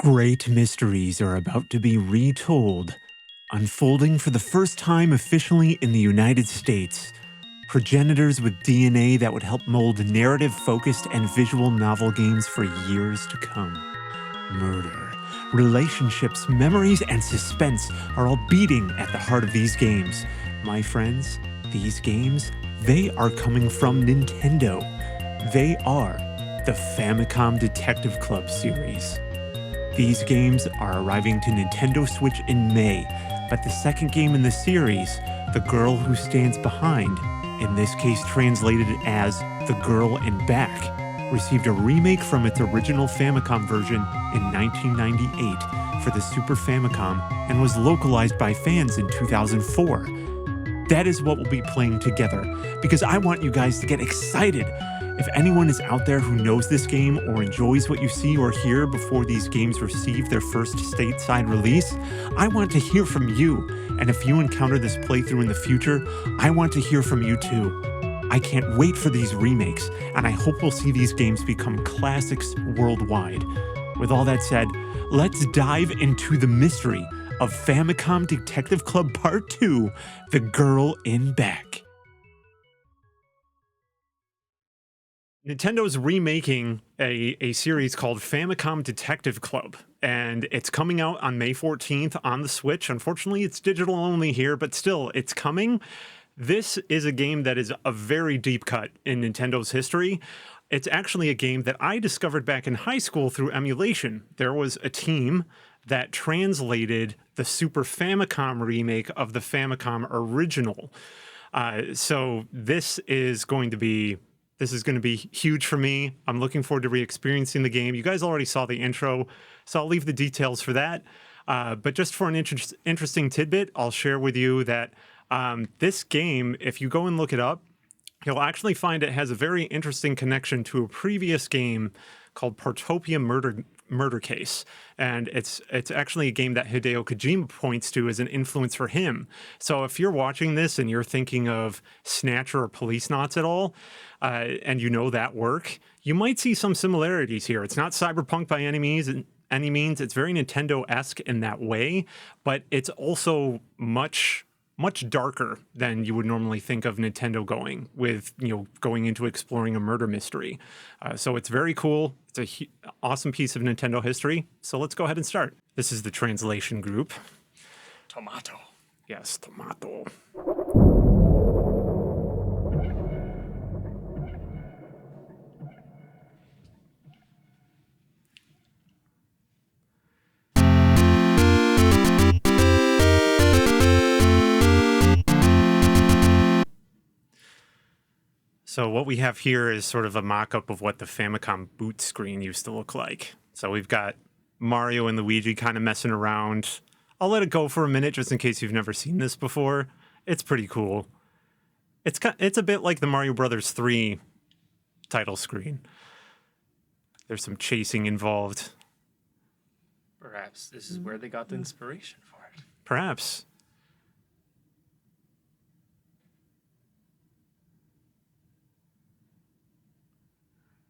Great mysteries are about to be retold, unfolding for the first time officially in the United States. Progenitors with DNA that would help mold narrative-focused and visual novel games for years to come. Murder, relationships, memories, and suspense are all beating at the heart of these games. My friends, these games, they are coming from Nintendo. They are the Famicom Detective Club Series. These games are arriving to Nintendo Switch in May, but the second game in the series, The Girl Who Stands Behind, in this case translated as The Girl in Back, received a remake from its original Famicom version in 1998 for the Super Famicom and was localized by fans in 2004. That is what we'll be playing together, because I want you guys to get excited. If anyone is out there who knows this game or enjoys what you see or hear before these games receive their first stateside release, I want to hear from you. And if you encounter this playthrough in the future, I want to hear from you too. I can't wait for these remakes, and I hope we'll see these games become classics worldwide. With all that said, let's dive into the mystery of Famicom Detective Club Part 2, The Girl in Back. Nintendo's remaking a series called Famicom Detective Club, and it's coming out on May 14th on the Switch. Unfortunately, it's digital only here, but still, it's coming. This is a game that is a very deep cut in Nintendo's history. It's actually a game that I discovered back in high school through emulation. There was a team that translated the Super Famicom remake of the Famicom original. So this is going to be huge for me. I'm looking forward to re-experiencing the game. You guys already saw the intro, so I'll leave the details for that. But just for an interesting tidbit, I'll share with you that this game, if you go and look it up, you'll actually find it has a very interesting connection to a previous game called Portopia Murder Case. And it's actually a game that Hideo Kojima points to as an influence for him. So if you're watching this and you're thinking of Snatcher or Policenauts at all, and you know that work, you might see some similarities here. It's not cyberpunk by any means. It's very Nintendo-esque in that way, but it's also much darker than you would normally think of Nintendo going with, going into exploring a murder mystery. So it's very cool. It's an awesome piece of Nintendo history. So let's go ahead and start. This is the translation group. Tomato. Yes, tomato. So what we have here is sort of a mock-up of what the Famicom boot screen used to look like. So we've got Mario and Luigi kind of messing around. I'll let it go for a minute just in case you've never seen this before. It's pretty cool. It's a bit like the Mario Brothers 3 title screen. There's some chasing involved. Perhaps this is where they got the inspiration for it. Perhaps.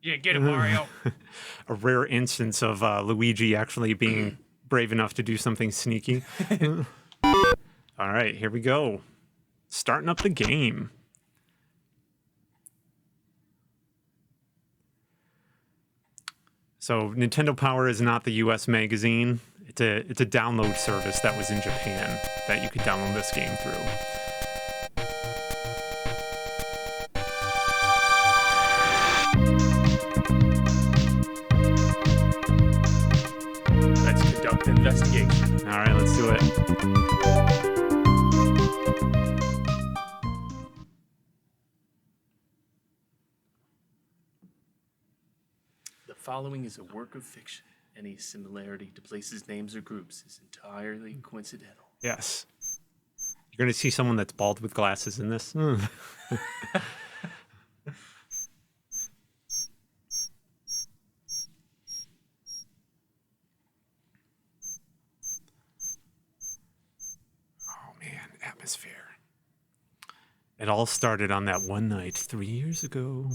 Yeah, get it, Mario. A rare instance of Luigi actually being brave enough to do something sneaky. All right, here we go. Starting up the game. So Nintendo Power is not the US magazine. It's a download service that was in Japan that you could download this game through. Investigation. All right, let's do it. The following is a work of fiction. Any similarity to places, names, or groups is entirely coincidental. Yes. You're going to see someone that's bald with glasses in this. Atmosphere. It all started on that one night 3 years ago.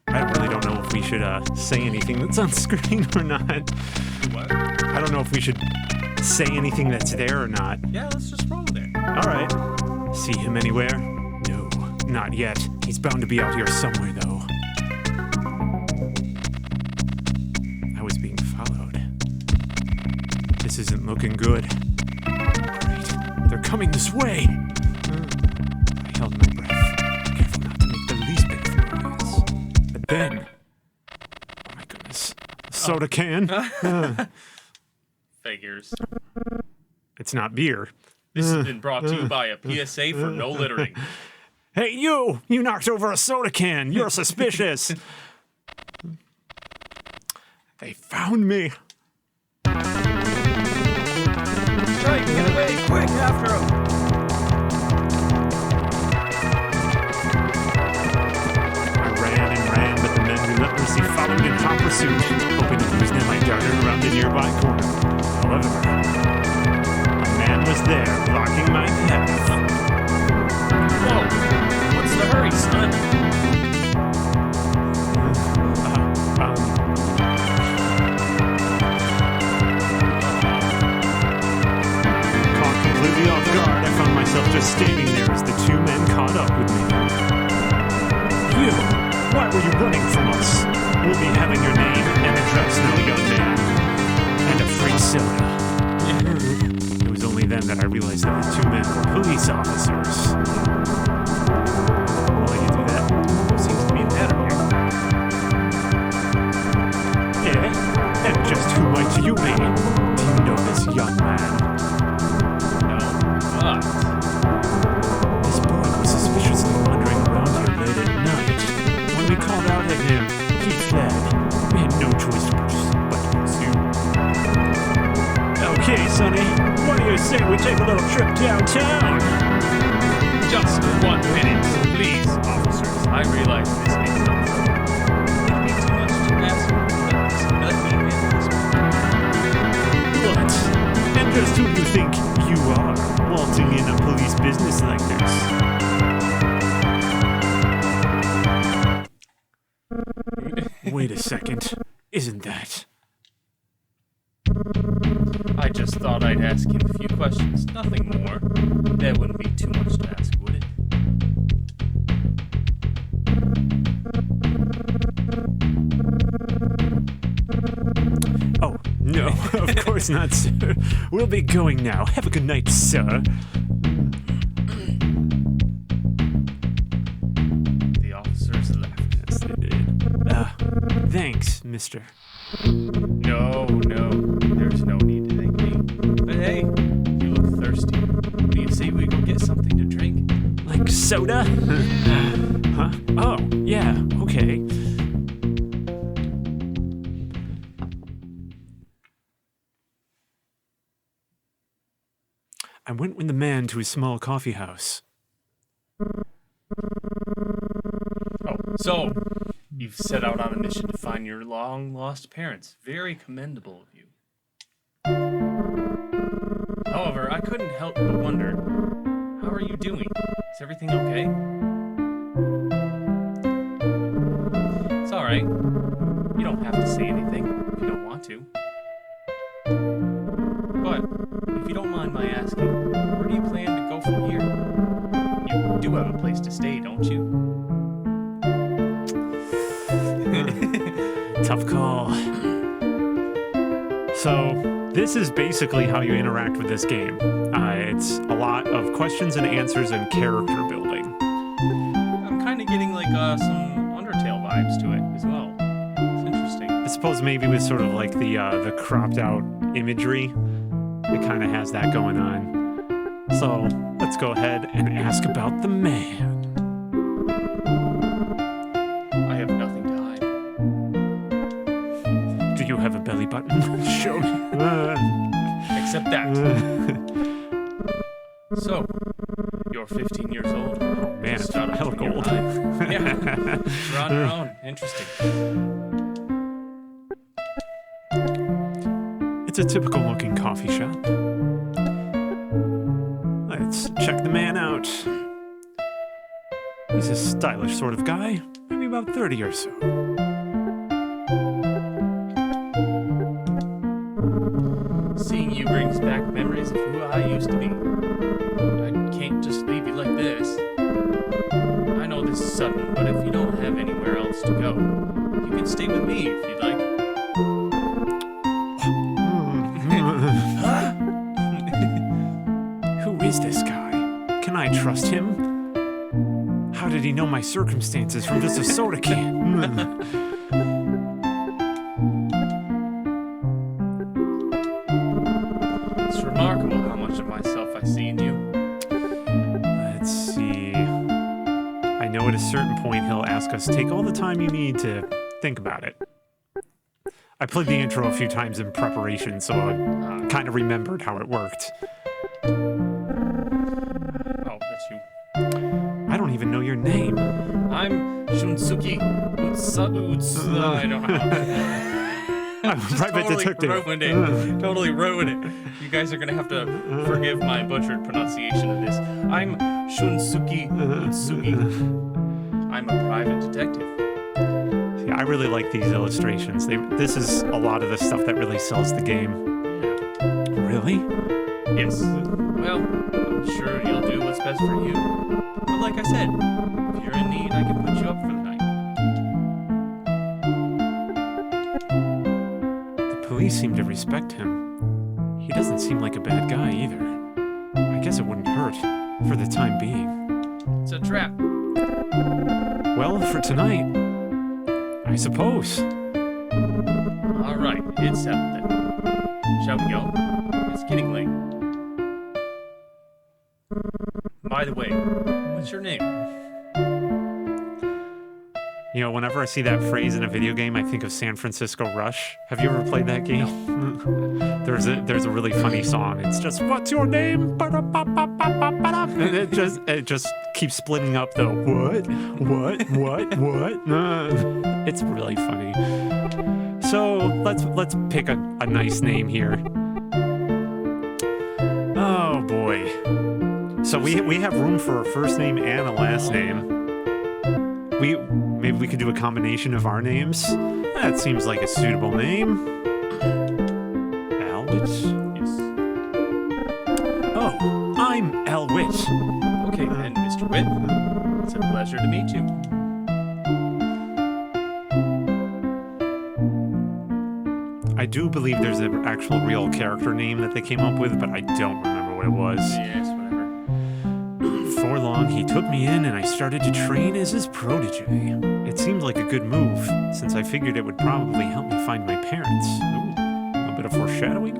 I really don't know if we should say anything that's on screen or not. What? I don't know if we should say anything that's there or not. Yeah, let's just roll there. All right. See him anywhere? No, not yet. He's bound to be out here somewhere, though. I was being followed. This isn't looking good. Great. They're coming this way. I held my breath, careful not to make the least bit of noise. But then, oh my goodness, a soda can. Figures. It's not beer. This has been brought to you by a PSA for no littering. Hey, you! You knocked over a soda can. You're suspicious. They found me. Strike, get away, quick, after him. I ran and ran, but the men relentlessly followed in hot pursuit, hoping to lose them. I darted around a nearby corner. However, a man was there, blocking my path. Whoa, what's the hurry, son? Caught completely off guard, I found myself just standing there as the two men caught up with me. You! Why were you running from us? We'll be having your name and address now, young man. And a free soda. It was only then that I realized that the two men were police officers. Will you do that? There seems to be a pattern here. Yeah? And just who might you be? Do you know this young man? No, but This boy was suspiciously wandering around here late at night. When we called out at him, he fled. We had no choice but to pursue. Okay, Sonny, what do you say we take a little trip downtown? just 1 minute, please, officers. I realize this may be too much to ask, but let me in this What? And just who do you think you are, waltzing in a police business like this? Wait a second. Isn't that? I just thought I'd ask him a few questions, nothing more. That wouldn't be too much to ask, would it? Oh, no, of course not, sir. We'll be going now. Have a good night, sir. The officers left. Yes, they did. Thanks, mister. No, there's no need to thank me. But hey, you look thirsty. What do you say we go get something to drink? Like soda? Huh? Oh, yeah, okay. I went with the man to his small coffee house. Oh, so you've set out on a mission to find your long-lost parents. Very commendable of you. However, I couldn't help but wonder, how are you doing? Is everything okay? It's alright. You don't have to say anything if you don't want to. But, if you don't mind my asking, where do you plan to go from here? You do have a place to stay, don't you? Tough call. So, this is basically how you interact with this game. It's a lot of questions and answers and character building. I'm kind of getting like some Undertale vibes to it as well. It's interesting. I suppose maybe with sort of like the cropped out imagery, it kind of has that going on. So, let's go ahead and ask about the man. I have nothing to hide. Do you have a belly button? Show me. Except that. So, you're 15 years old. Oh man, Just out of I look junior old. high. Yeah, you're on your own. Interesting. It's a typical looking coffee shop. Let's check the man out. He's a stylish sort of guy, maybe about 30 or so. news to me. I can't just leave you like this. I know this is sudden, but if you don't have anywhere else to go, you can stay with me if you'd like. Who is this guy? Can I trust him? How did he know my circumstances from just a soda can? It's remarkable how much of myself I see in you. Let's see. I know at a certain point he'll ask us, take all the time you need to think about it. I played the intro a few times in preparation, so I kind of remembered how it worked. Oh, that's you. I don't even know your name. I'm Shunsuke I don't know. Private detective. Totally ruined it. You guys are gonna have to forgive my butchered pronunciation of this. I'm Shunsuke Utsuki. I'm a private detective. Yeah, I really like these illustrations. This is a lot of the stuff that really sells the game. Yeah. Really? Yes. Well, I'm sure you'll do what's best for you. But like I said, if you're in need, I can put you up for the night. The police seem to respect him. He doesn't seem like a bad guy either. I guess it wouldn't hurt, for the time being. It's a trap. Well, for tonight, I suppose. All right, it's settled then. Shall we go? It's getting late. By the way, what's your name? You know, whenever I see that phrase in a video game, I think of San Francisco Rush. Have you ever played that game? No. There's a really funny song. It's just, what's your name? And it just keeps splitting up the what? It's really funny. So let's pick a nice name here. Oh boy. So we have room for a first name and a last name. Maybe we could do a combination of our names. That seems like a suitable name. Alwitch? Yes. Oh, I'm Alwitch. Okay then, Mr. Witt. It's a pleasure to meet you. I do believe there's an actual real character name that they came up with, but I don't remember what it was. Yes, whatever. Before long, he took me in and I started to train as his protege. It seemed like a good move, since I figured it would probably help me find my parents. Ooh, a bit of foreshadowing.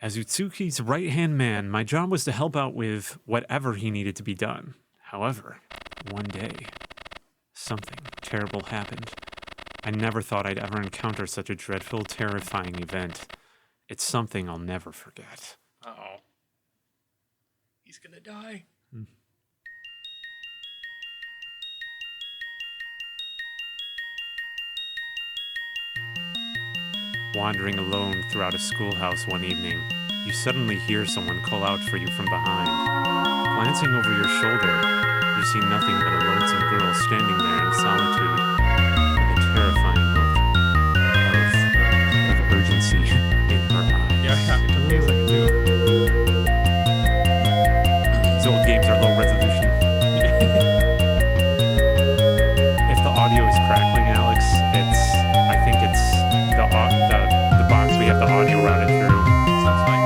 As Utsuki's right-hand man, my job was to help out with whatever he needed to be done. However, one day, something terrible happened. I never thought I'd ever encounter such a dreadful, terrifying event. It's something I'll never forget. Uh-oh. He's gonna die. Wandering alone throughout a schoolhouse one evening, you suddenly hear someone call out for you from behind. Glancing over your shoulder, you see nothing but a lonesome girl standing there in solitude, with a terrifying look of urgency in her eyes. Yeah, it took me a second too. These old games are low resolution. If the audio is crackling, Alex, I think it's the box we have the audio routed through. Sounds fine.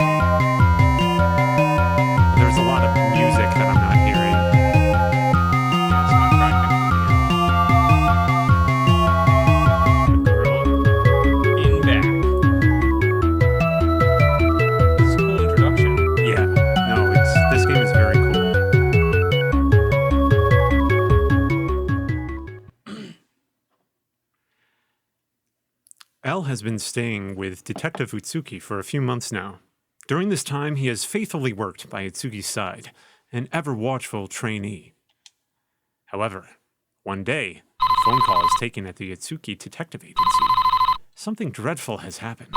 There's a lot of music that I'm not hearing. Yeah, it's not cracking for me at all. The girl in back. It's a cool introduction. Yeah, no, this game is very cool. L has been staying with Detective Utsuki for a few months now. During this time, he has faithfully worked by Utsuki's side, an ever-watchful trainee. However, one day, a phone call is taken at the Utsuki Detective Agency. Something dreadful has happened.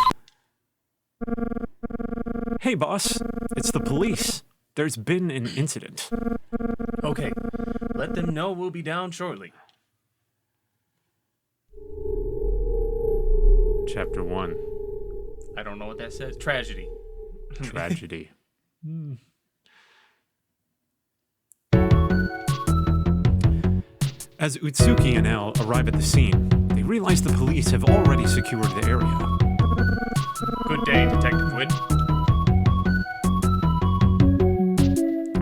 Hey, boss. It's the police. There's been an incident. Okay, let them know we'll be down shortly. Chapter 1. I don't know what that says. Tragedy. Tragedy. As Utsuki and L arrive at the scene, they realize the police have already secured the area. Good day, Detective Wood.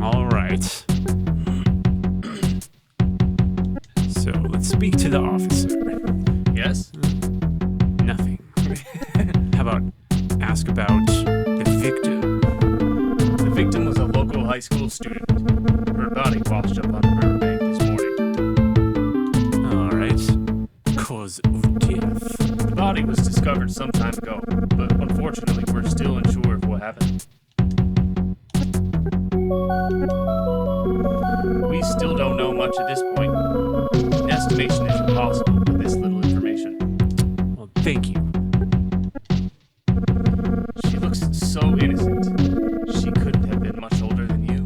All right. So let's speak to the officer. Yes? Nothing. How about ask about the victim? The victim was a local high school student. Her body washed up on the riverbank this morning. All right. Cause of death. The body was discovered some time ago, but unfortunately we're still unsure of what happened. We still don't know much at this point. An estimation is impossible with this little information. Well, thank you. She looks so innocent. She couldn't have been much older than you.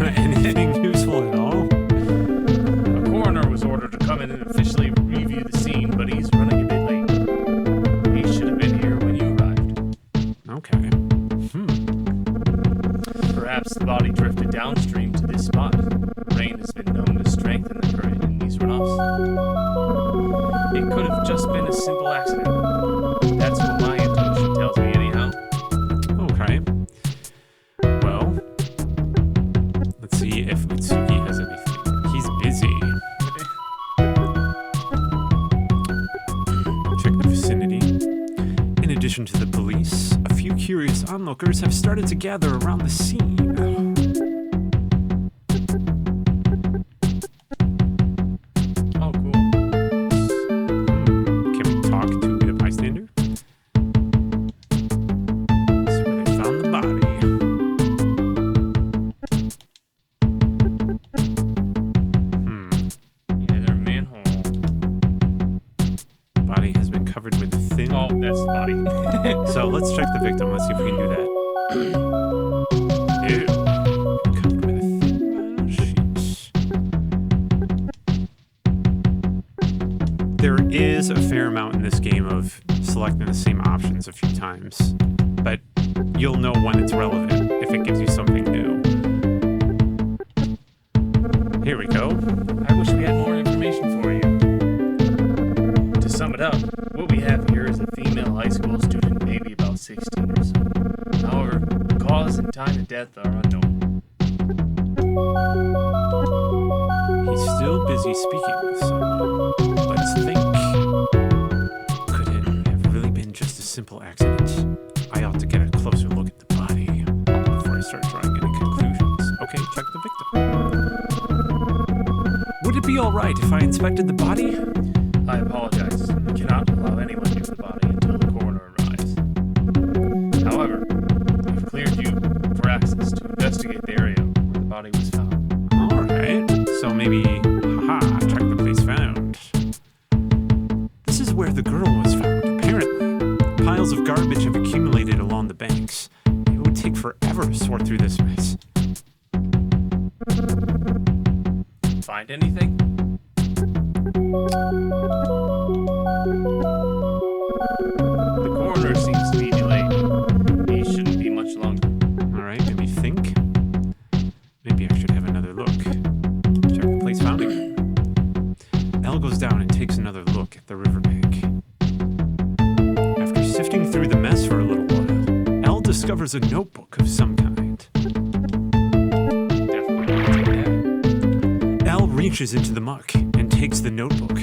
Anything useful at all? A coroner was ordered to come in and officially review the scene, but he's running a bit late. He should have been here when you arrived. Okay. Perhaps the body drifted downstream to this spot. Rain has been known to strengthen the current in these runoffs. It could have just been a simple accident. That's what my intuition tells me anyhow. Okay. Well, let's see if Utsuki has anything. He's busy. Check the vicinity. In addition to the police, a few curious onlookers have started to gather around the scene. Oh, cool. Can we talk to the bystander? That's where they found the body. Yeah, they're a manhole. The body has been covered with thin. Oh, that's the body. So let's check the victim. Let's see if we can do that. Ew. Covered with a thin vinyl sheet. There is a fair amount in this game of selecting the same options a few times, but you'll know when it's relevant if it gives you something new. Here we go. I wish we had more information for you. To sum it up, what we have here is a female high school student, maybe about 16 or so. However, the cause and time of death are unknown. He's still busy speaking with someone. Let's think. Could it have really been just a simple accident? I ought to get a closer look at the body before I start drawing any conclusions. Okay, check the victim. Would it be alright if I inspected the body? I apologize. We cannot allow anyone near the body until the coroner arrives. However, we've cleared you for access to investigate the area where the body was found. Alright, so maybe, check the place found. This is where the girl was found, apparently. Piles of garbage have accumulated along the banks. It would take forever to sort through this mess. Find anything? The coroner seems to be delayed. He shouldn't be much longer. Alright, maybe think. Maybe I should have another look. Check the place found again. Elle goes down and takes another look at the riverbank. After sifting through the mess for a little while, Elle discovers a notebook of some kind. Definitely not take that. Elle reaches into the muck and takes the notebook.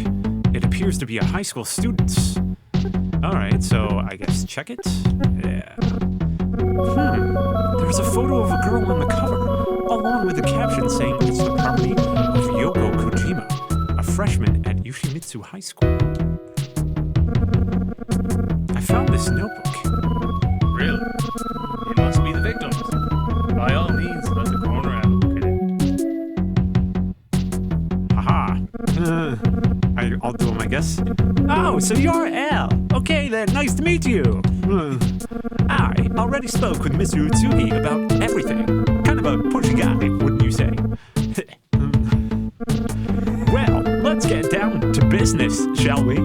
It appears to be a high school student's. Alright, so I guess check it? Yeah. There's a photo of a girl on the cover, along with a caption saying it's the property of Yoko Kojima, a freshman at Yoshimitsu High School. I found this notebook. Really? It must be the victim's. By all means, let the coroner have a look at it. Haha. I'll do them, I guess. Oh, so you're Elle. Okay then, nice to meet you. I already spoke with Mr. Utsuki about everything. Kind of a pushy guy, wouldn't you say? Well, let's get down to business, shall we?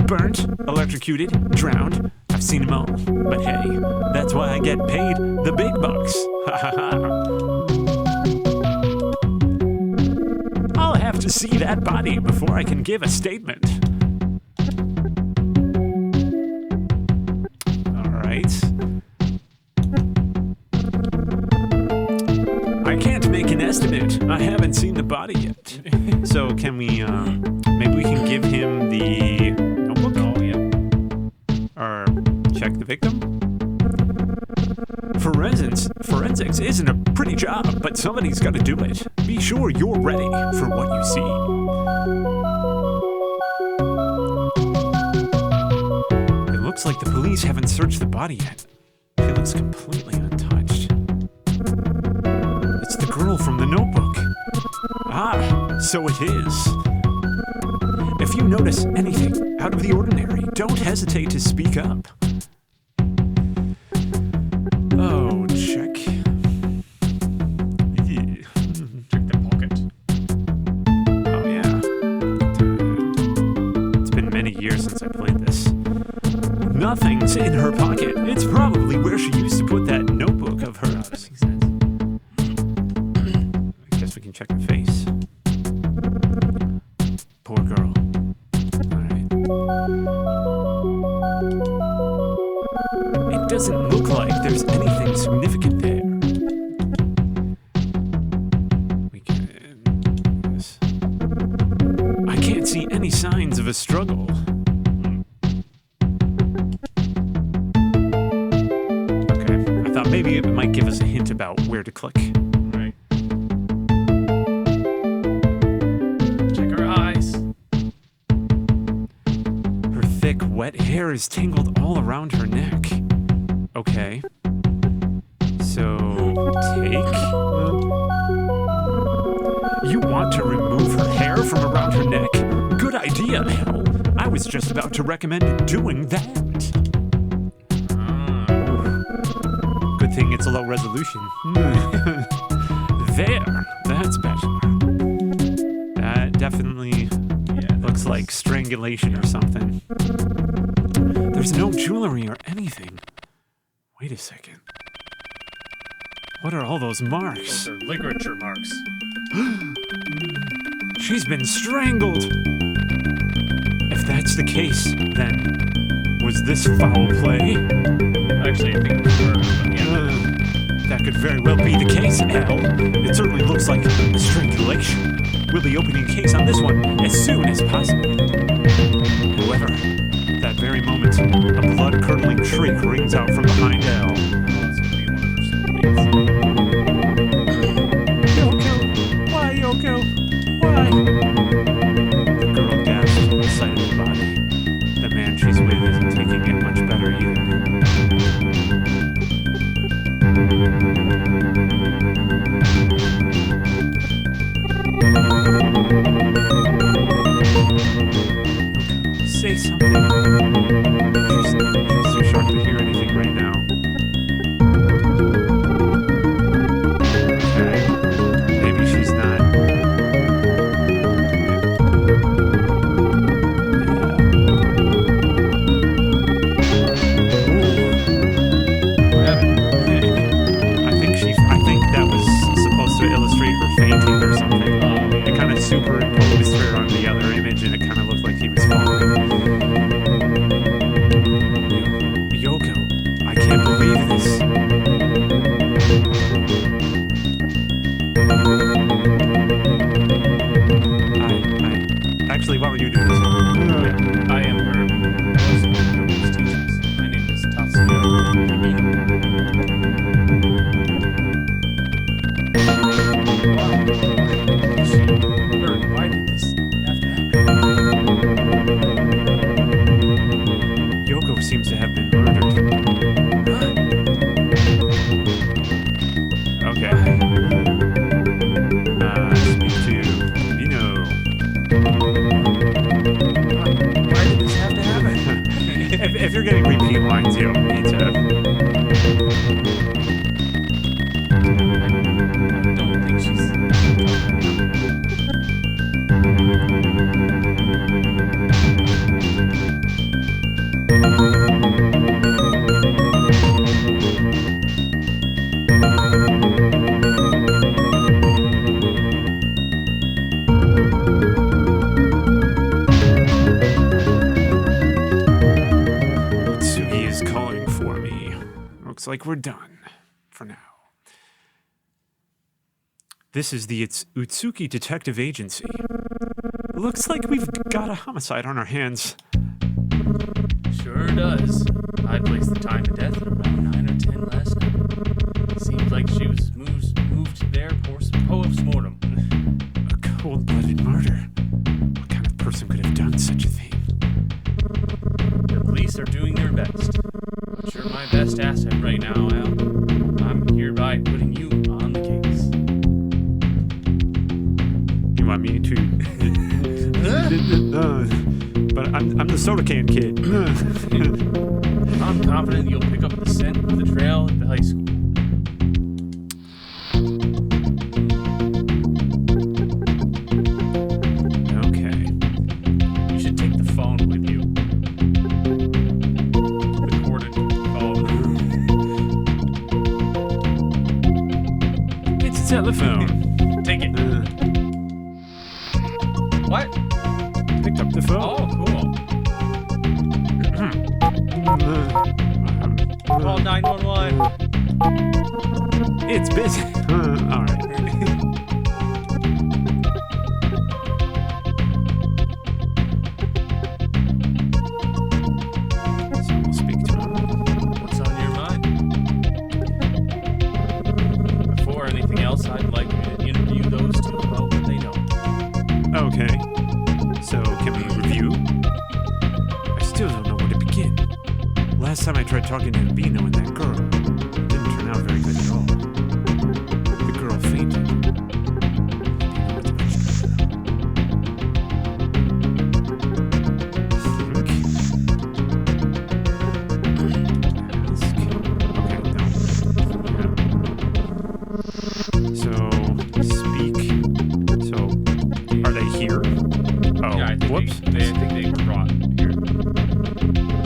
burnt, electrocuted, drowned. I've seen them all. But hey, that's why I get paid the big bucks. Ha ha ha. I'll have to see that body before I can give a statement. All right. I can't make an estimate. I haven't seen the body yet. So can we, maybe we can give him the notebook? Oh, yeah. Or check the victim? Forensics isn't a pretty job, but somebody's got to do it. Be sure you're ready for what you see. It looks like the police haven't searched the body yet. She looks completely untouched. It's the girl from the notebook. Ah, so it is. If you notice anything out of the ordinary, don't hesitate to speak up. Oh, check. Yeah. Check the pocket. Oh, yeah. It's been many years since I played this. Nothing's in her pocket. It's probably where she used to put that notebook of hers. That makes sense. I guess we can check the face. Poor girl. Alright. It doesn't look like there's anything significant there. We can... Yes. I can't see any signs of a struggle. Okay. I thought maybe it might give us a hint about where to click. Right. Check her eyes. Her thick, wet hair is tangled all around her neck. Okay. So, take? You want to remove her hair from around her neck? Good idea, hell. I was just about to recommend doing that. Good thing it's a low resolution. There. That's better. That definitely looks like strangulation or something. There's no jewelry or anything. Wait a second. What are all those marks? Those are ligature marks. She's been strangled. If that's the case, then was this foul play? Actually, I think we were. Yeah. That could very well be the case, Al. It certainly looks like strangulation. We'll be opening a case on this one as soon as possible. However, that very moment, a blood-curdling shriek rings out from behind Al. Yoko! Why, Yoko? Why? The girl gasps at the sight of the body. The man she's with isn't taking it much better either. Say something. She's too sharp to hear anything right now. Okay. Maybe she's not. I think that was supposed to illustrate her fainting or something. It kind of superimposed her on the other image, and it kind of looked like he was falling. Yoko, I can't believe this. Actually, why would you do this? I am her teachers. My name is Tatsuya. like we're done. For now. This is the Utsuki Detective Agency. Looks like we've got a homicide on our hands. Sure does. I placed the time of death at around 9 or 10 last night. Seems like she was moved there post-mortem. A cold-blooded murder. What kind of person could have done such a thing? The police are doing their best. But you're my best asset right now, Al. I'm hereby putting you on the case. You want me to... but I'm the soda can kid. I'm confident you'll pick up the scent of the trail at the high school. Okay. You should take the phone with you. The corded phone. It's a telephone. Take it. What? Picked up the phone. Oh, cool. Call 911. It's busy. All right. So we'll speak to him. What's on your mind? Before anything else, I'd like you to interview those two about what they know. Okay. So can we review? I still don't know where to begin. Last time I tried talking to Bino and that girl, it didn't turn out very good at all. The girl fainted. So, speak. So, are they here? Oh, Yeah, I think whoops. they were brought here.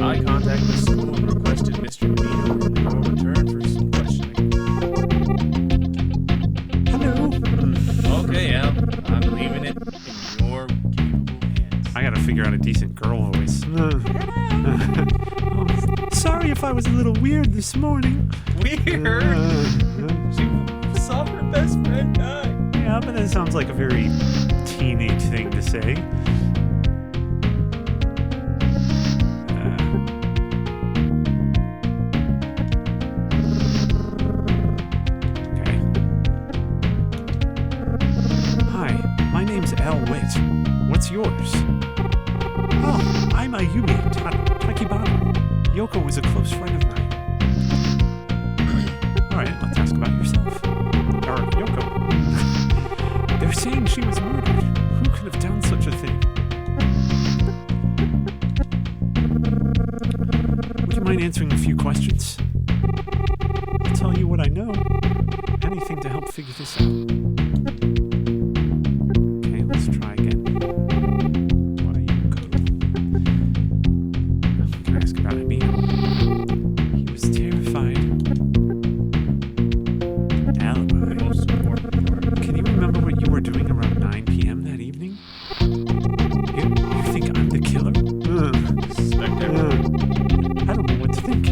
I contacted the school and requested Mr. Nino and they will return for some questioning. Hello. Okay, Al, I'm leaving it in your capable hands. I gotta figure out a decent girl voice. Sorry if I was a little weird this morning. Weird. She saw her best friend die. Yeah, but that sounds like a very teenage thing to say. Okay. Hi, my name's Al Witt. What's yours? Oh, I'm Ayumi Takibana. Yoko was a close friend of mine. Alright, let's ask about yourself. Or Yoko. They're saying she was murdered. Who could have done such a thing? Would you mind answering a few questions? I'll tell you what I know. Anything to help figure this out. Okay, let's try again. What are you go? We can ask about Emil. He was terrified. Alibi. Most important part. Can you remember what you were doing around 9 p.m. that evening? You think I'm the killer? Suspect everyone. I don't know what to think.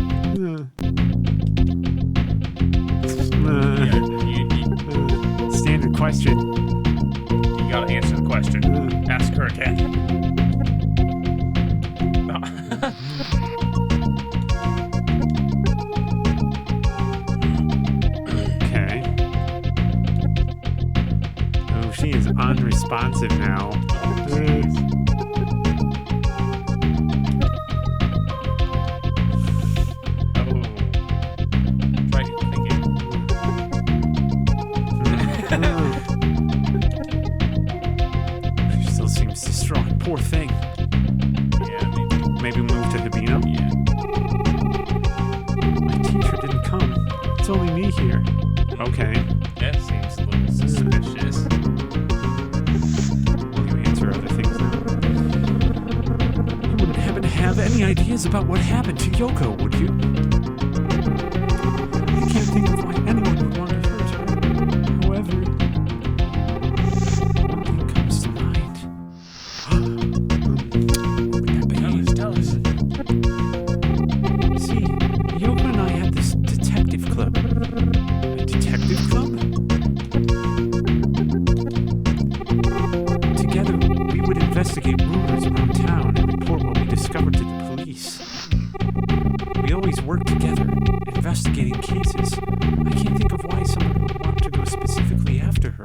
Standard question. You gotta answer the question. Ask her again. Okay. Oh, she is unresponsive now. Try thinking. She still seems distraught. Poor thing. Yeah, maybe. Maybe move to Hibino? Yeah. My teacher didn't come. It's only me here. Okay. That seems a little suspicious. Will you answer other things now? You wouldn't happen to have any ideas about what happened to Yoko, would you? I can't think of why anyone would want to hurt her. However, one thing comes to mind. What would that be? Tell us. See, Yoko and I had this detective directly after her.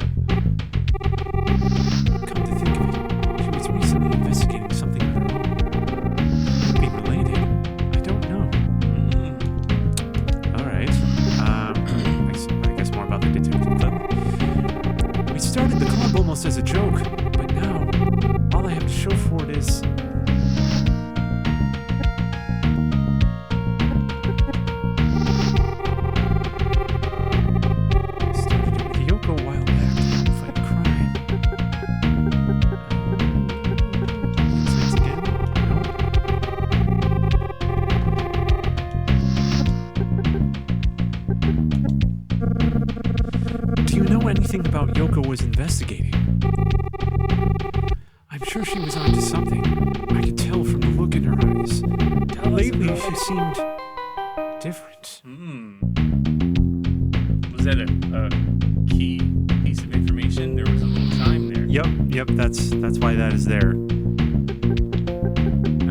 Come to think of it, she was recently investigating something on her own. Could be related. I don't know. All right. I guess more about the Detective Club. We started the club almost as a joke, but now all I have to show for it is... Started it with Yoko a while back to fight crime. Insights again? No. Do you know anything about Yoko was investigating? I'm sure she was onto something. I could tell from the look in her eyes. Lately, she seemed different. Was that a key piece of information? There was a little chime there. Yep, that's why that is there.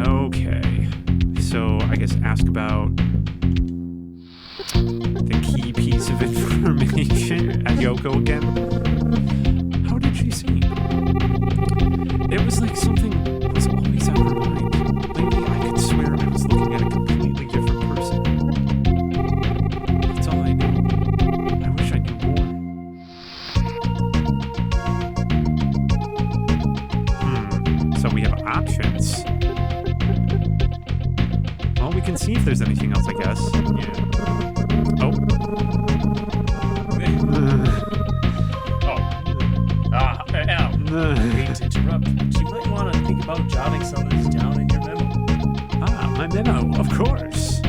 Okay, so I guess ask about the key piece of information at Yoko again. How did she seem? It was like something was always on her mind. Lately, I could swear I was looking at a completely different person. That's all I know. I wish I knew more. So we have options. Well, we can see if there's anything else, I guess. Yeah. Oh. Al, I hate to interrupt, but you might want to think about jotting some of this down in your memo. My memo, of course.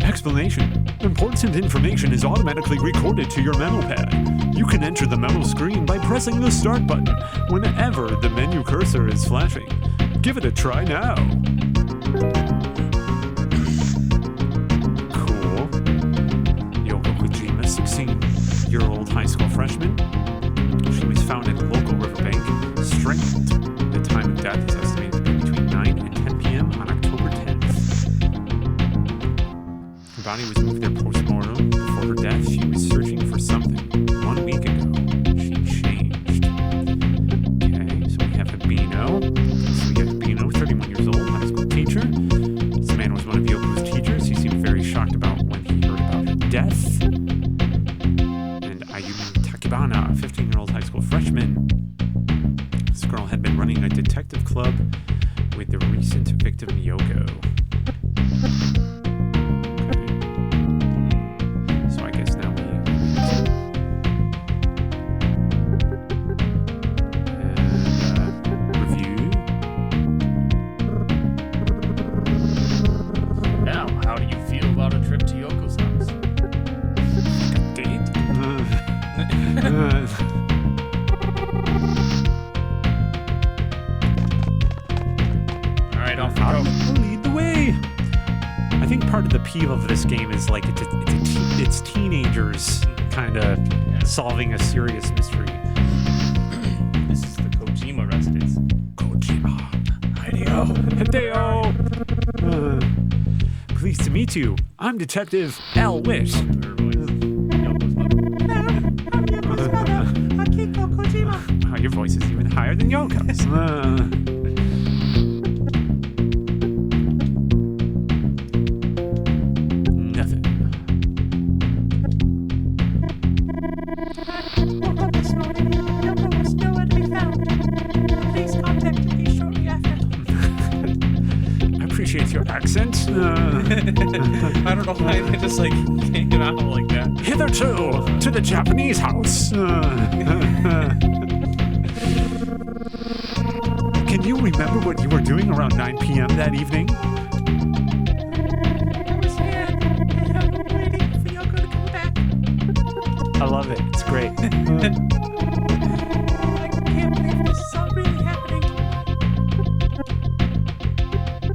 Explanation. Important information is automatically recorded to your memo pad. You can enter the memo screen by pressing the Start button whenever the menu cursor is flashing. Give it a try now. Cool. Yoko Kojima, 16-year-old high school freshman. She was found at a local riverbank, strangled. The time of death is estimated to be between 9 and 10 p.m. on October 10th. Her body was moved there post-mortem. Before her death, she was searching for something. 1 week ago, she changed. Okay, so we have Habino. So we have Habino, 31 years old, high school teacher. This man was one of Yoko's teachers. He seemed very shocked about when he heard about her death. And Ayumi Takibana, a 15-year-old high school freshman. This girl had been running a detective club with the recent victim Yoko. Okay. So I guess now we review. Al, how do you feel about a trip to Yoko's house? Date? Alright, off we go. I'll lead the way. I think part of the appeal of this game is like it's teenagers kind of solving a serious mystery. This is the Kojima residence. Kojima. Hideo. Pleased to meet you. I'm Detective Al Wish. Her voice. Yoko's mother. Wow, your voice is even higher than Yoko's. Nothing. I appreciate your accent. I don't know why they just like came out like that. Hitherto to the Japanese house. Can you remember what you were doing around 9 p.m. that evening? I was here waiting for Yoko to come back. I love it. It's great. I can't believe this is all really happening.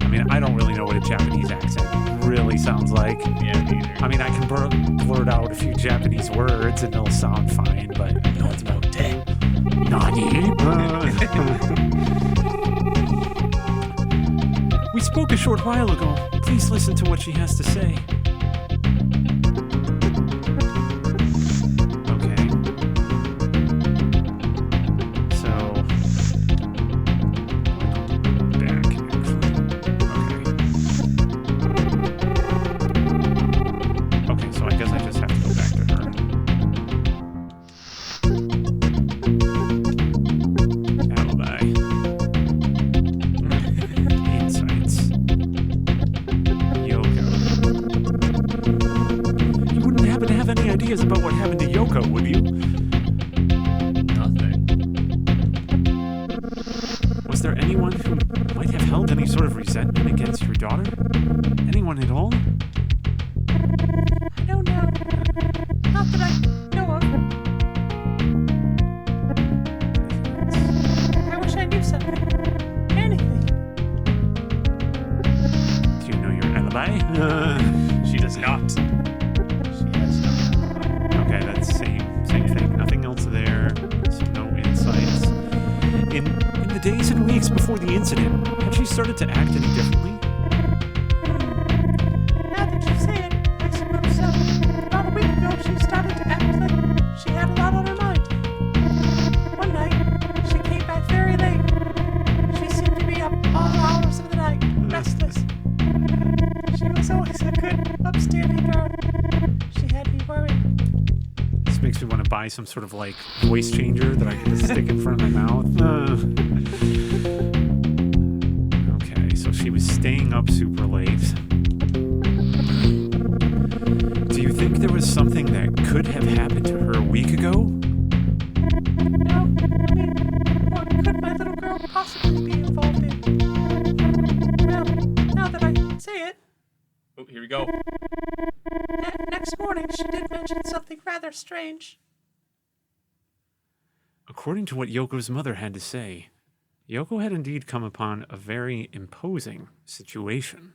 I mean, I don't really know what a Japanese accent really sounds like. Yeah, me either. I mean, I can blurt out a few Japanese words and they'll sound fine, but no, it's about day. Nani? We spoke a short while ago. Please listen to what she has to say. Okay. Yoko, would you? Nothing. Was there anyone who might have held any sort of resentment against your daughter? Anyone at all? I don't know. Not that I know of. I wish I knew something. Anything. Do you know your alibi? She does not. She has no. Okay, that's same thing. Nothing else there. So no insights. In the days and weeks before the incident, had she started to act any differently? Now that you say it, I suppose so. About a week ago, she started to act like she had a lot on her mind. One night, she came back very late. She seemed to be up all hours of the night, restless. She was always a good, upstanding girl. She had me worried. This makes me want to buy some sort of like voice changer that I can stick in front of my mouth. Okay, so she was staying up super late. Do you think there was something that could have happened to her a week ago? No, I mean, what could my little girl possibly be involved in? Well, now that I say it, Oh, here we go. next morning she did mention something rather strange. According to what Yoko's mother had to say, Yoko had indeed come upon a very imposing situation.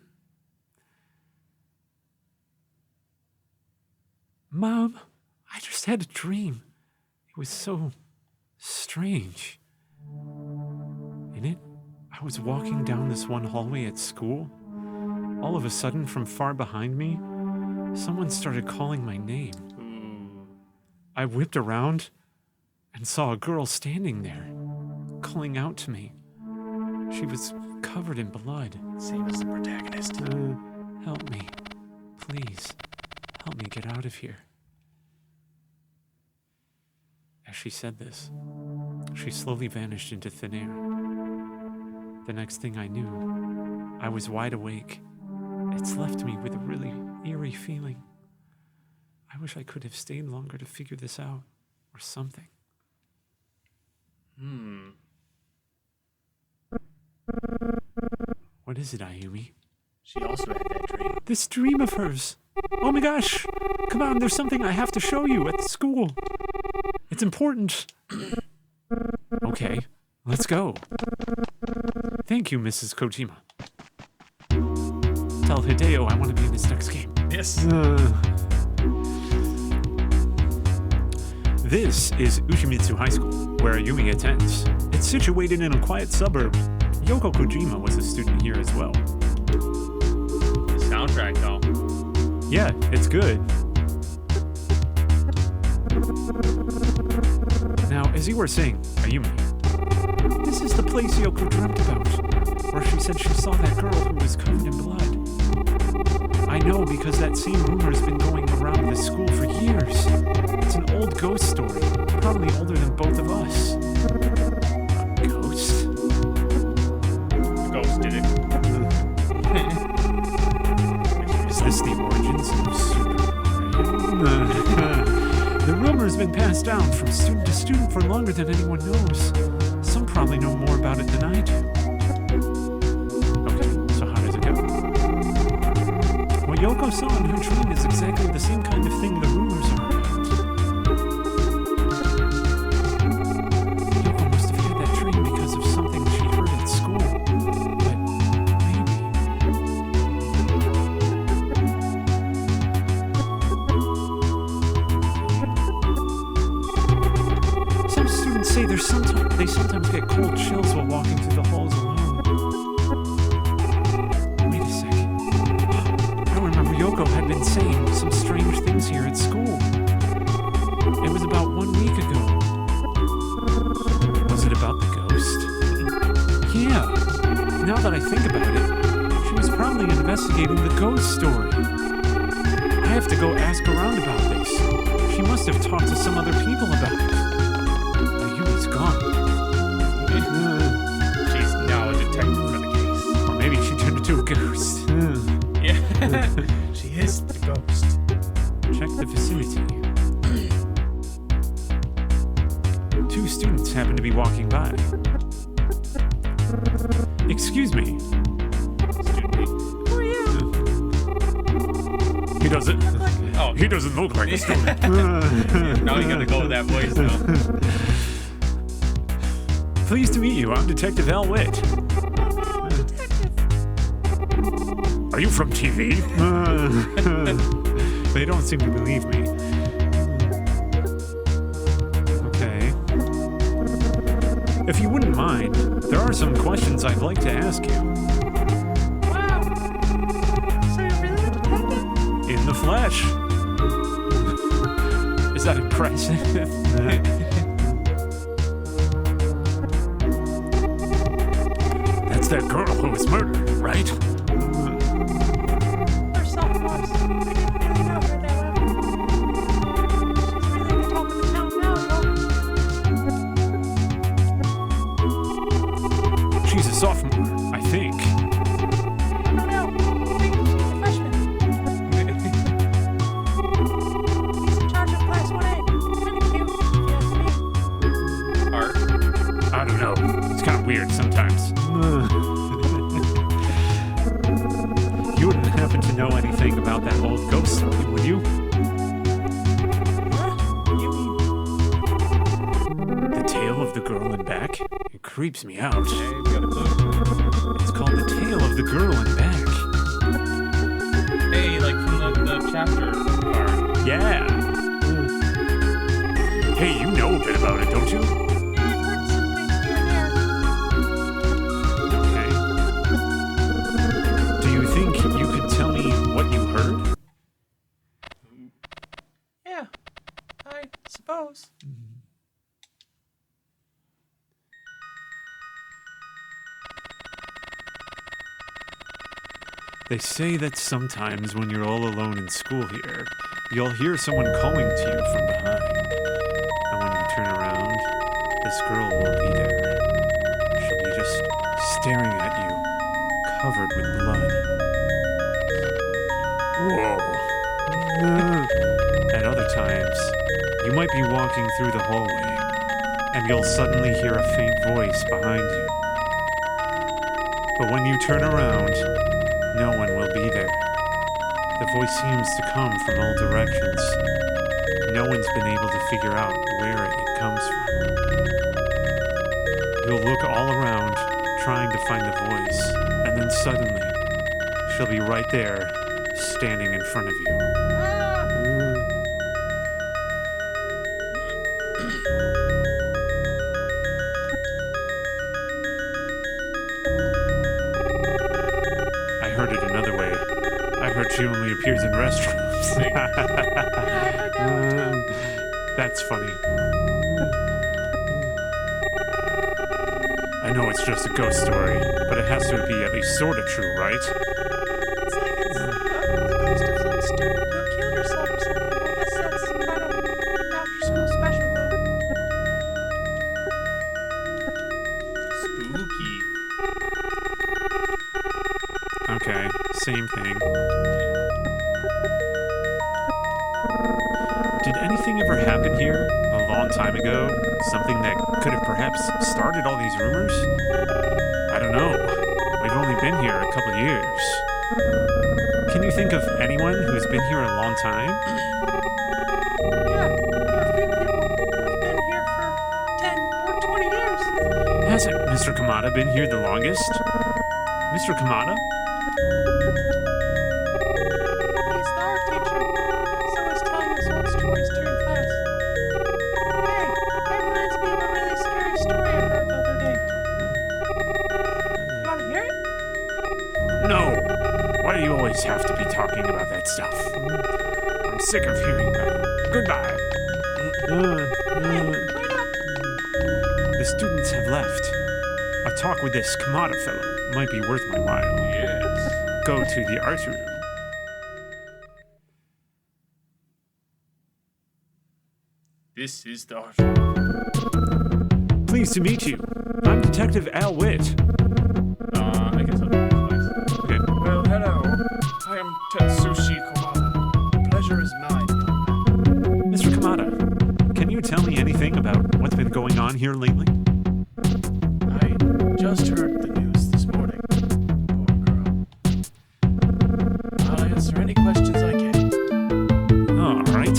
Mom, I just had a dream. It was so strange. In it, I was walking down this one hallway at school. All of a sudden, from far behind me, someone started calling my name. I whipped around and saw a girl standing there, calling out to me. She was covered in blood. Same as the protagonist. Help me. Please, help me get out of here. As she said this, she slowly vanished into thin air. The next thing I knew, I was wide awake. It's left me with a really eerie feeling. I wish I could have stayed longer to figure this out, or something. What is it, Ayumi? She also had that dream. This dream of hers. Oh my gosh! Come on, there's something I have to show you at the school. It's important. Okay, let's go. Thank you, Mrs. Kojima. Tell Hideo I want to be in this next game. Yes. This is Ushimitsu High School, where Ayumi attends. It's situated in a quiet suburb. Yoko Kojima was a student here as well. The soundtrack, though. Yeah, it's good. Now, as you were saying, Ayumi, this is the place Yoko dreamt about, where she said she saw that girl who was covered in blood. I know because that same rumor has been going around the school for years. It's an old ghost story, probably older than both of us. A ghost? The ghost did it. Is this the origins of Super Famicom? The rumor has been passed down from student to student for longer than anyone knows. Some probably know more about it than I do. Okay, so how does it go? What Yoko saw in her dream is exactly the same kind of thing the rumors are about. Yoko must have had that dream because of something she heard at school. But maybe... Some students say they sometimes get cold chills while walking through the halls alone. Wait a second. I remember Yoko had been saying some strange things here at school. It was about 1 week ago. Was it about the ghost? Yeah. Now that I think about it, she was probably investigating the ghost story. I have to go ask around about this. She must have talked to some other people about it. Ayumi's gone. She's now a detective for the case. Or maybe she turned into a ghost. Yeah. She is the ghost. Check the vicinity. two students happen to be walking by. Excuse me. Student B. Who are you? He doesn't. Oh, He doesn't look like a student. now you gotta go with that voice now. Pleased to meet you. I'm Detective Al Witt. Oh, detective. Are you from TV? They don't seem to believe me. Okay. If you wouldn't mind, there are some questions I'd like to ask you. Wow. So you're really a detective? In the flesh. Is that impressive? That's that girl who was murdered, right? Her soft voice. I didn't really know her that well. She's really the talk of the town now, though. She's a sophomore, I think. I don't know. I think she's a freshman. He's in charge of class 1A. Kinda cute, if you ask me. Art. I don't know. It's kind of weird sometimes. You wouldn't happen to know anything about that old ghost story, would you? Huh? You mean? The tale of the girl in back? It creeps me out. Hey, we got a clue. It's called The Tale of the Girl in Back. Hey, like from the chapter part. Yeah. Hey, you know a bit about it, don't you? Yeah, I've heard some things here and there. Okay. Do you think you could tell me what you heard? Yeah, I suppose. They say that sometimes when you're all alone in school here, you'll hear someone calling to you from behind. And when you turn around, this girl won't be there. She'll be just staring at you, covered with blood. Whoa. At other times, you might be walking through the hallway, and you'll suddenly hear a faint voice behind you. But when you turn around, no one will be there. The voice seems to come from all directions. No one's been able to figure out where it comes from. You'll look all around, trying to find the voice, and then suddenly, she'll be right there, standing in front of you. Ah! I heard it another way. I heard she only appears in restrooms. Yeah, I heard that one too. That's funny. I know it's just a ghost story, but it has to be at least sort of true, right? It's like it's the ghost of some student who killed herself or something. I guess that's kind of after school special though. Spooky. Okay, same thing. Did anything ever happen here a long time ago? Something that could have perhaps started all these rumors? I don't know. We've only been here a couple years. Can you think of anyone who's been here a long time? Yeah, there are a few people who've been here for 10 or 20 years. Hasn't Mr. Kamada been here the longest? Mr. Kamada? He's the art teacher. He's always telling us old stories during class. Hey, that reminds me of a really scary story I heard the other day. You want to hear it? No. Why do you always have to be talking about that stuff? I'm sick of hearing about it. Goodbye. Wait up. The students have left. A talk with this Kamada fellow might be worth my while. Yes. Go to the art room. This is the art. Pleased to meet you. I'm Detective Al Witt. I can tell the voice. Okay. Well, hello. I am Tetsushi Komada. The pleasure is mine, young man. Mr. Kamada, can you tell me anything about what's been going on here lately? I just heard the news this morning. Poor girl. I'll answer any questions I can. All right.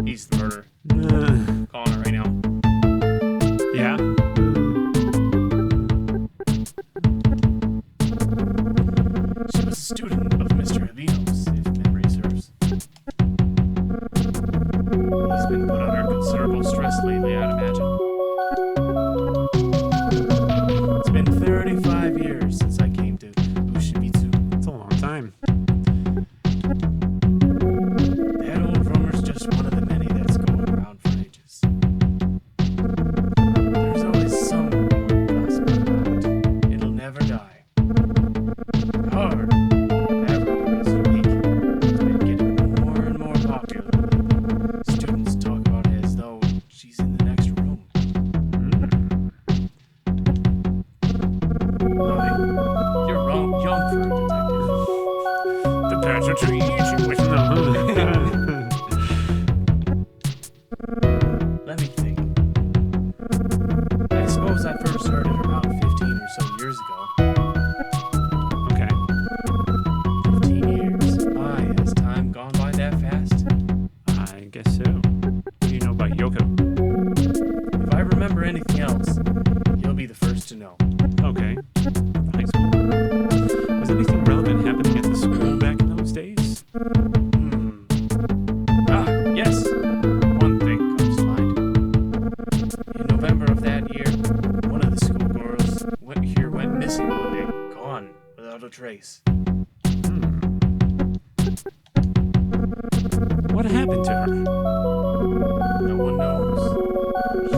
He's the murderer. Calling her right now. Yeah? She was a student of Mr. Avino's, if memory serves. He's been put under considerable stress lately, I'd imagine. It's been 35 years since I came to Ushimitsu. It's a long time. That old rumor's just one of the many that's going around for ages. There's always someone gossip about it. It'll never die. However, that rumor is unique. It's been getting more and more popular lately. Students talk about it as though she's in the next room. Bobby, you're wrong, young for a detective. The bats are too easy with no. Let me think. I suppose I first heard it around 15 or so years ago. Okay. 15 years. My, has time gone by that fast? I guess so. What do you know about Yoko? If I remember anything else, you'll be the first to know. Okay. High school. Was anything relevant happening at the school back in those days? Ah, yes. One thing comes to mind. In November of that year, one of the schoolgirls went missing one day, gone without a trace. What happened to her? No one knows.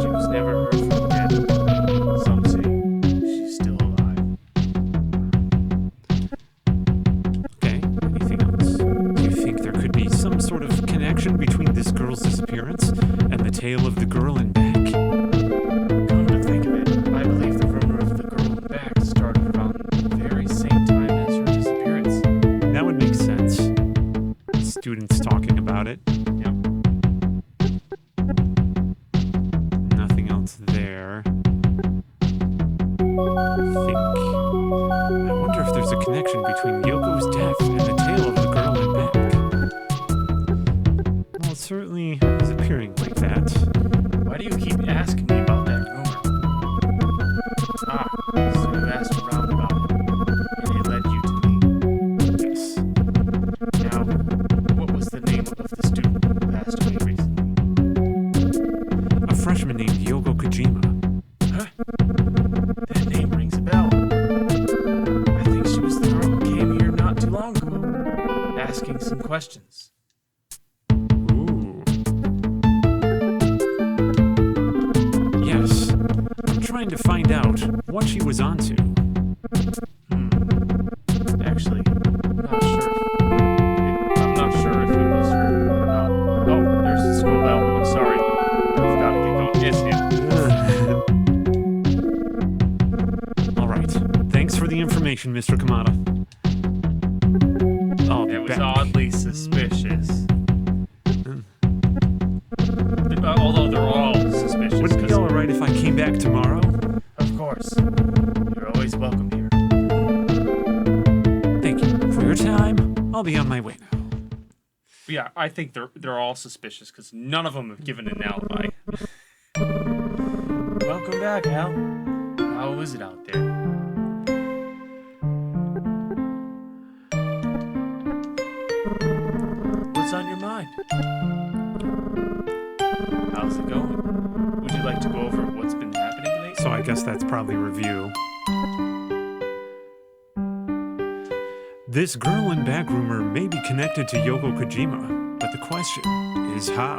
She was never heard from again. Some say she's still alive. Okay. Anything else? Do you think there could be some sort of connection between this girl's disappearance and the tale of the girl in back? Come to think of it, I believe the rumor of the girl in back started around the very same time as her disappearance. That would make sense. Students talking about it. Yep. Nothing else there. I wonder if there's a connection between Yoko's death and the tale of the girl in back. Well, it certainly is appearing like that. Why do you keep asking me about that rumor? Ah, so you asked around about it, and it led you to me. Yes. Now, what was the name of the student who passed away recently? A freshman named Yoko Kojima. Huh? That name rings a bell. I think she was the girl who came here not too long ago, asking some questions. Ooh. Yes. I'm trying to find out what she was onto. Actually, I'm not sure if it was her or not. Oh, there's the school bell. I'm sorry. I've got to get going. It's him. All right. Thanks for the information, Mr. Kamada. I'll be It was back. oddly suspicious. Although they're all suspicious. Would it be all right if I came back tomorrow? Of course. You're always welcome here. Thank you for your time. I'll be on my way now. Yeah, I think they're all suspicious because none of them have given an alibi. Welcome back, Al. How is it out there? What's on your mind? How's it going? Would you like to go over what's been happening lately? So I guess that's probably review. This girl in back rumor may be connected to Yoko Kojima, but the question is how?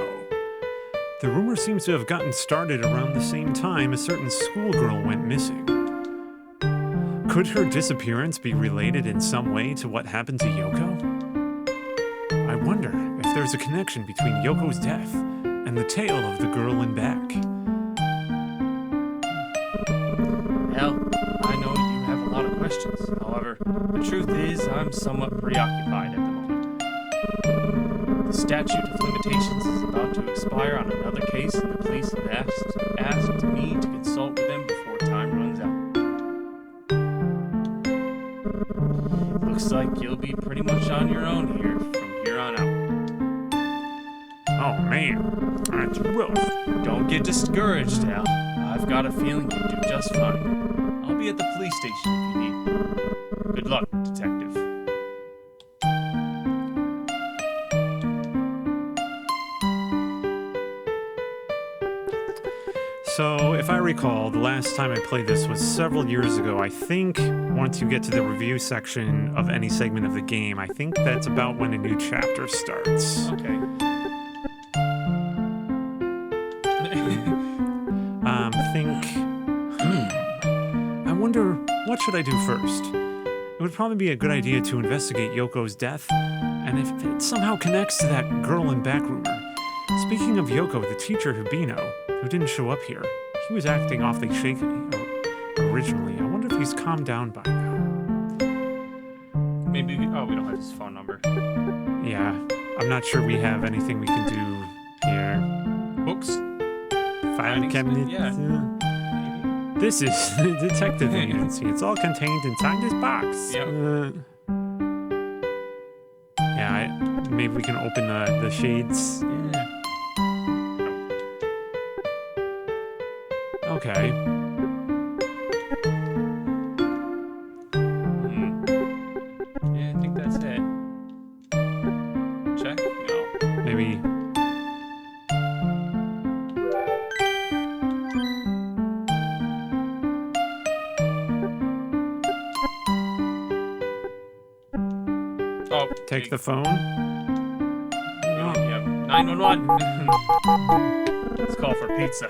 The rumor seems to have gotten started around the same time a certain schoolgirl went missing. Could her disappearance be related in some way to what happened to Yoko? I wonder if there's a connection between Yoko's death and the tale of the girl in back. Al, I know you have a lot of questions. However, the truth is I'm somewhat preoccupied at the moment. The statute of limitations is about to expire on another case, and the police have asked get discouraged, Al. I've got a feeling you'll do just fine. I'll be at the police station if you need me. Good luck, detective. So, if I recall, the last time I played this was several years ago. I think once you get to the review section of any segment of the game, I think that's about when a new chapter starts. Okay. I wonder, what should I do first? It would probably be a good idea to investigate Yoko's death, and if it somehow connects to that girl in back rumor. Speaking of Yoko, the teacher Hubino, who didn't show up here, he was acting awfully shaky originally. I wonder if he's calmed down by now. Maybe we don't have his phone number. Yeah, I'm not sure we have anything we can do here. Books? File cabinet? Yeah. This is the detective agency. It's all contained inside this box. Yep. Maybe we can open the shades. Yeah. Okay. Yeah, I think that's it. Check? No. Maybe. Oh, Take the phone. Yeah, 911. Let's call for pizza.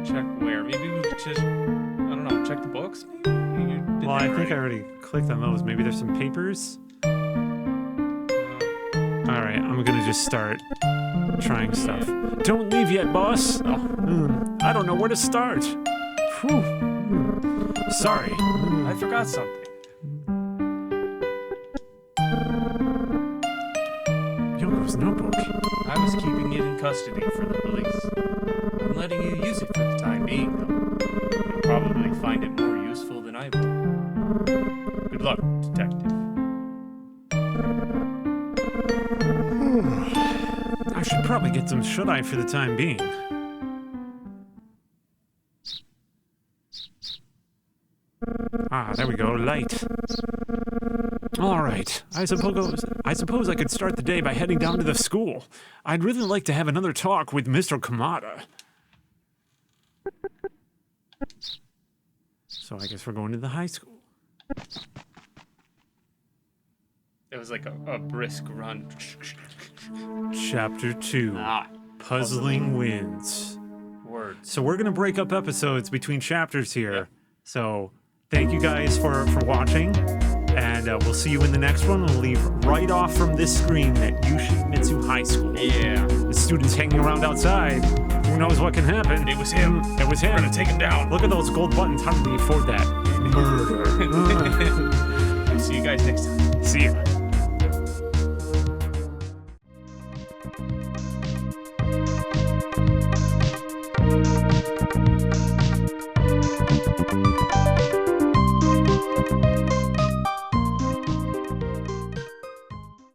Check where? Maybe we could just, I don't know, check the books? Maybe you did Well, that I think I already clicked on those. Maybe there's some papers. Alright, I'm gonna just start trying stuff. Don't leave yet, boss. I don't know where to start. Whew. Sorry. I forgot something. Yoko's notebook. I was keeping it in custody for the police. I'm letting you use it for the time being, though. You'll probably find it more useful than I will. Good luck, detective. I should probably get some shut-eye for the time being. Ah, there we go, light. All right, I suppose I could start the day by heading down to the school. I'd really like to have another talk with Mr. Kamada. So I guess we're going to the high school. It was like a brisk run. Chapter 2, Puzzling Wins. Words. So we're going to break up episodes between chapters here. So thank you guys for watching. And we'll see you in the next one. We'll leave right off from this screen at Yoshimitsu High School. Yeah. The students hanging around outside. Who knows what can happen? It was him. It was him. We're gonna take him down. Look at those gold buttons. How did they afford that? Murder. See you guys next time. See ya.